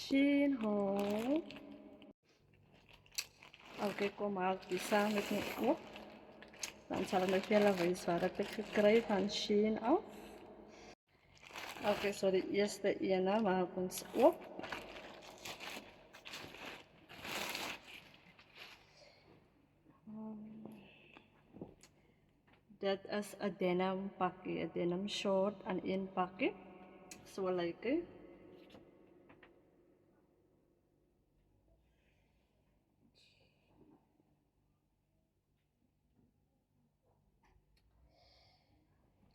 Shein haul. Oké, kom maar die samen met me op. Dan zal ik nog verder wijzen wat heb ik gekregen van Shein af. Oké, so de eerste ene maak ons op. Dit is een denim pakje, een denim short en één pakje. Zo lijkt het.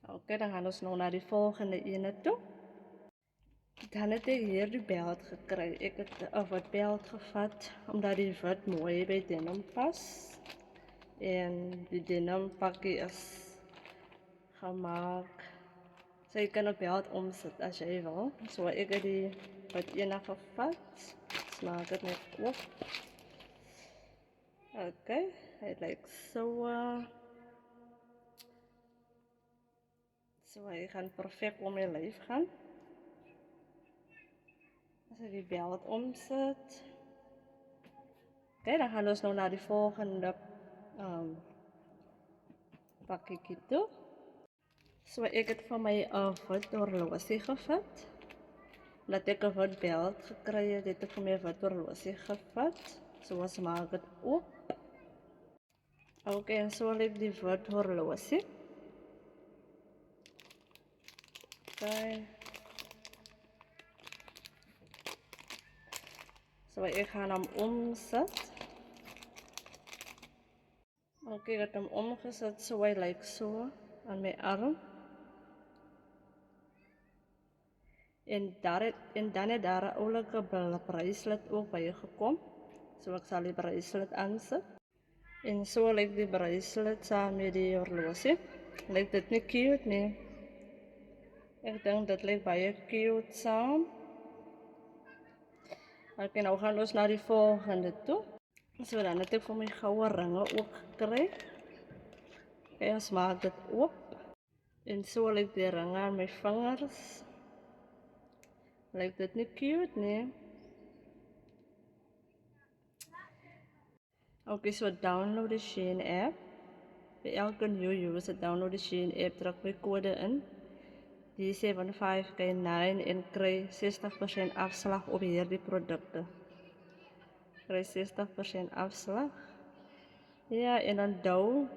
Oké, dan gaan we nu naar de volgende ene toe. Dan heb ik hier de belt gekregen. Ik heb wat belt gevat, omdat die wat mooi bij denim past. En die denim pakje is gemaakt. So je kan op belt omzetten als jij wil. Zo ik heb die wat ene gevat. Dus maak het net op. Oké, het lijkt zo. Zo, je gaat perfect om je lijf gaan. Als je die belt omzet. Oké, dan gaan we dus nu naar de volgende pakje toe. Zo, ik heb van mij wat horloge gevat. Dat ik een wat belt gekregen, dit heb ik van mij wat horloge gevat. Zoals maak het op. Oké, en zo lijkt die wat horloge. Oké. Zo, ik ga hem omzetten. Oké, ik heb hem omgezet, zo hij lijkt zo aan mijn arm. En dan is daar een oude bracelet ook bij gekomen. Zo, ik zal die bracelet aanzetten. En zo lijkt die bracelet samen met die horloge. Lijkt het niet cute, nee. Ik denk dat lijkt bij cute samen. Oké, nou gaan we dus naar die volgende toe. Zo, dan heb ik voor mijn gouden ringen ook gekregen. Oké, ons maak het op. En zo lijkt die ring aan mijn vingers. Lijkt het niet cute, nee. Oké, zo download de Shein app. Bij elke nieuw user download de Shein app, druk mijn code in. Die 75K9 en krijg 60% afslag op hierdie producten. Krijg 60% afslag. Ja, en dan doe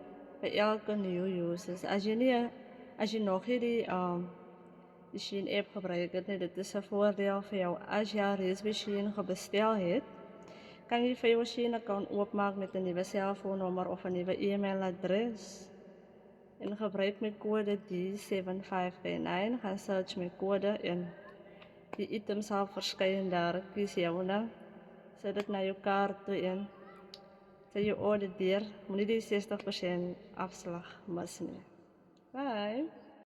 bij elke nieuw users. Als je nog die Shein app gebruikt, dit is een voordeel voor jou. Als je al reeds bij Shein besteld hebt, kan je van je Shein account opmaken met een nieuwe cellfoonnummer of een nieuwe e-mailadres. En gebruik mijn code D75K9, ga search mijn code en die item zal verschijnen daar. Kies jouw naam, zet het naar je kaart toe en zet je order, moet je die 60% afslag missen. Bye!